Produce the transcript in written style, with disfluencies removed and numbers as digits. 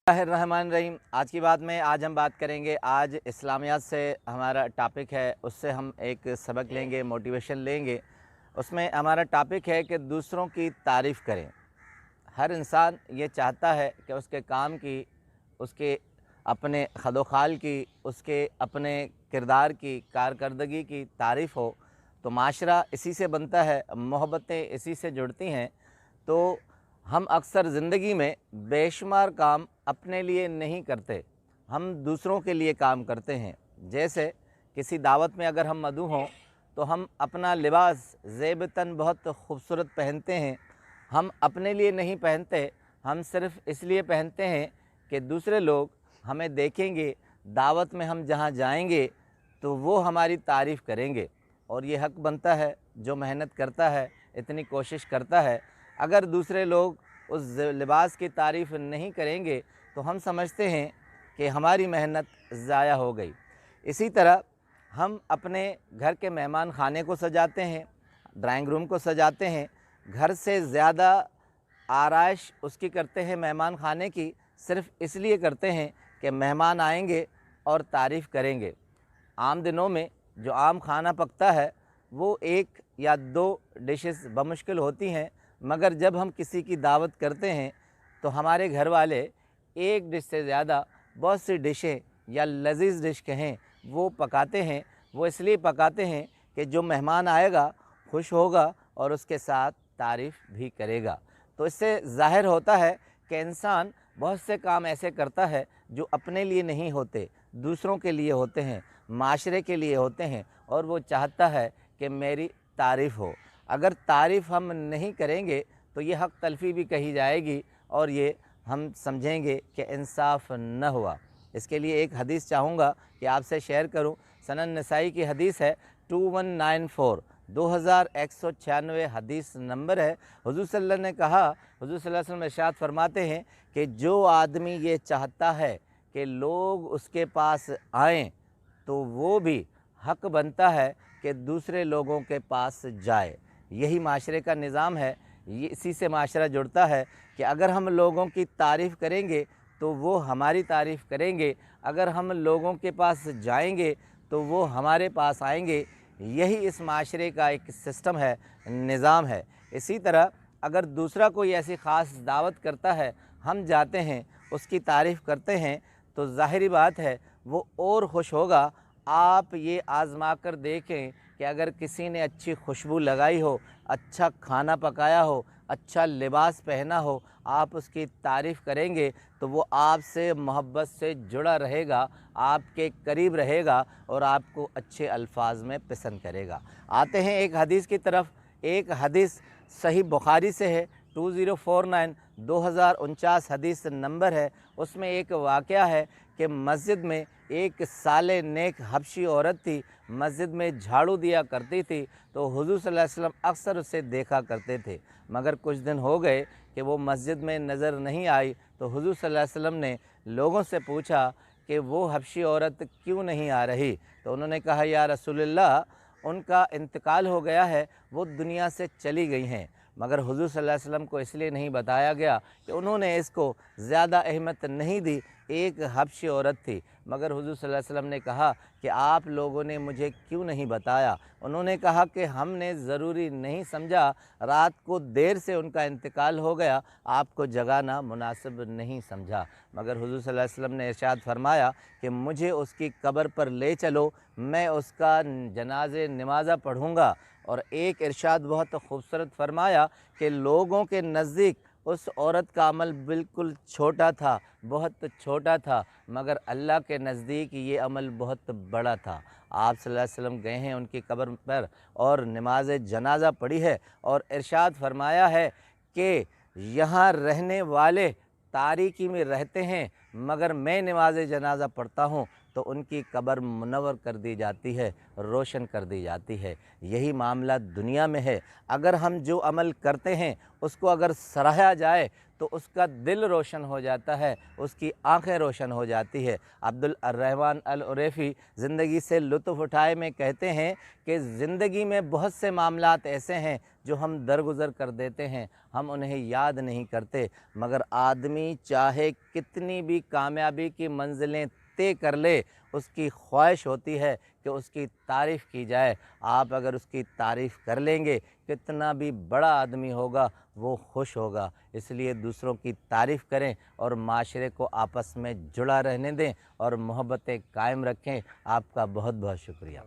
बिस्मिल्लाहिर्रहमानिर्रहीम। आज की बात में आज हम बात करेंगे, आज इस्लामियात से हमारा टॉपिक है, उससे हम एक सबक लेंगे, मोटिवेशन लेंगे। उसमें हमारा टॉपिक है कि दूसरों की तारीफ़ करें। हर इंसान ये चाहता है कि उसके काम की, उसके अपने खदोखाल की, उसके अपने किरदार की, कारकर्दगी की तारीफ़ हो। तो माशरा इसी से बनता है, मोहब्बतें इसी से जुड़ती हैं। तो हम अक्सर ज़िंदगी में बेशुमार काम अपने लिए नहीं करते, हम दूसरों के लिए काम करते हैं। जैसे किसी दावत में अगर हम मदऊ हों तो हम अपना लिबास ज़ेब-ए-तन बहुत खूबसूरत पहनते हैं। हम अपने लिए नहीं पहनते, हम सिर्फ़ इसलिए पहनते हैं कि दूसरे लोग हमें देखेंगे, दावत में हम जहाँ जाएंगे तो वो हमारी तारीफ़ करेंगे। और ये हक़ बनता है, जो मेहनत करता है, इतनी कोशिश करता है, अगर दूसरे लोग उस लिबास की तारीफ़ नहीं करेंगे तो हम समझते हैं कि हमारी मेहनत ज़ाया हो गई। इसी तरह हम अपने घर के मेहमान खाने को सजाते हैं, ड्राइंग रूम को सजाते हैं। घर से ज़्यादा आराइश उसकी करते हैं मेहमान खाने की, सिर्फ़ इसलिए करते हैं कि मेहमान आएंगे और तारीफ़ करेंगे। आम दिनों में जो आम खाना पकता है वो 1 या 2 डिशेस बमुश्किल होती हैं, मगर जब हम किसी की दावत करते हैं तो हमारे घर वाले 1 डिश से ज़्यादा बहुत सी डिशें या लज़ीज़ डिश कहें वो पकाते हैं। वो इसलिए पकाते हैं कि जो मेहमान आएगा खुश होगा और उसके साथ तारीफ़ भी करेगा। तो इससे ज़ाहिर होता है कि इंसान बहुत से काम ऐसे करता है जो अपने लिए नहीं होते, दूसरों के लिए होते हैं, माशरे के लिए होते हैं, और वो चाहता है कि मेरी तारीफ़ हो। अगर तारीफ़ हम नहीं करेंगे तो ये हक़ तलफ़ी भी कही जाएगी और ये हम समझेंगे कि इंसाफ़ न हुआ। इसके लिए एक हदीस चाहूँगा कि आपसे शेयर करूँ। सनन नसाई की हदीस है 2194, 2196 हदीस नंबर है। हुज़ूर सल्लल्लाहु ने कहा, हुज़ूर सल्लल्लाहु अलैहि वसल्लम इरशाद फरमाते हैं कि जो आदमी ये चाहता है कि लोग उसके पास आएँ तो वो भी हक़ बनता है कि दूसरे लोगों के पास जाए। यही माशरे का निज़ाम है, ये इसी से माशरा जुड़ता है कि अगर हम लोगों की तारीफ़ करेंगे तो वो हमारी तारीफ़ करेंगे, अगर हम लोगों के पास जाएंगे तो वो हमारे पास आएंगे। यही इस माशरे का एक सिस्टम है, निज़ाम है। इसी तरह अगर दूसरा कोई ऐसी ख़ास दावत करता है, हम जाते हैं, उसकी तारीफ़ करते हैं, तो ज़ाहिरी बात है वो और खुश होगा। आप ये आज़मा कर देखें कि अगर किसी ने अच्छी खुशबू लगाई हो, अच्छा खाना पकाया हो, अच्छा लिबास पहना हो, आप उसकी तारीफ़ करेंगे तो वो आपसे मोहब्बत से जुड़ा रहेगा, आपके करीब रहेगा और आपको अच्छे अल्फाज में पसंद करेगा। आते हैं एक हदीस की तरफ। एक हदीस सही बुखारी से है, 2049, 2049 हदीस नंबर है। उसमें एक वाक़या है कि मस्जिद में एक साले नेक हबशी औरत थी, मस्जिद में झाड़ू दिया करती थी। तो हुज़ूर सल्लल्लाहु अलैहि वसल्लम अक्सर उसे देखा करते थे, मगर कुछ दिन हो गए कि वो मस्जिद में नज़र नहीं आई। तो हुज़ूर सल्लल्लाहु अलैहि वसल्लम ने लोगों से पूछा कि वो हबशी औरत क्यों नहीं आ रही। तो उन्होंने कहा, या रसूलल्लाह, उनका इंतकाल हो गया है, वो दुनिया से चली गई हैं। मगर हुज़ूर सल्लल्लाहु अलैहि वसल्लम को इसलिए नहीं बताया गया कि उन्होंने इसको ज़्यादा अहमियत नहीं दी। एक हबशी औरत थी, मगर हुज़ूर सल्लल्लाहु अलैहि वसल्लम ने कहा कि आप लोगों ने मुझे क्यों नहीं बताया। उन्होंने कहा कि हमने ज़रूरी नहीं समझा, रात को देर से उनका इंतकाल हो गया, आपको जगाना मुनासिब नहीं समझा। मगर हुज़ूर सल्लल्लाहु अलैहि वसल्लम ने इरशाद फरमाया कि मुझे उसकी कब्र पर ले चलो, मैं उसका जनाज़े नमाज़ा पढ़ूँगा। और एक इरशाद बहुत खूबसूरत फरमाया कि लोगों के नज़दीक उस औरत का अमल बिल्कुल छोटा था, बहुत छोटा था, मगर अल्लाह के नज़दीक ये अमल बहुत बड़ा था। आप सल्लल्लाहु अलैहि वसल्लम गए हैं उनकी कब्र पर और नमाज जनाज़ा पढ़ी है और इरशाद फरमाया है कि यहाँ रहने वाले तारीकी में रहते हैं, मगर मैं नमाज जनाज़ा पढ़ता हूँ तो उनकी कब्र मुनव्वर कर दी जाती है, रोशन कर दी जाती है। यही मामला दुनिया में है। अगर हम जो अमल करते हैं उसको अगर सराहा जाए तो उसका दिल रोशन हो जाता है, उसकी आंखें रोशन हो जाती है। अब्दुल अर्रहमान अल उरैफ़ी ज़िंदगी से लुत्फ़ उठाए में कहते हैं कि ज़िंदगी में बहुत से मामलात ऐसे हैं जो हम दरगुज़र कर देते हैं, हम उन्हें याद नहीं करते, मगर आदमी चाहे कितनी भी कामयाबी की मंजिलें तय कर ले, उसकी ख्वाहिश होती है कि उसकी तारीफ़ की जाए। आप अगर उसकी तारीफ़ कर लेंगे, कितना भी बड़ा आदमी होगा वो खुश होगा। इसलिए दूसरों की तारीफ़ करें और माशरे को आपस में जुड़ा रहने दें और मोहब्बतें कायम रखें। आपका बहुत बहुत शुक्रिया।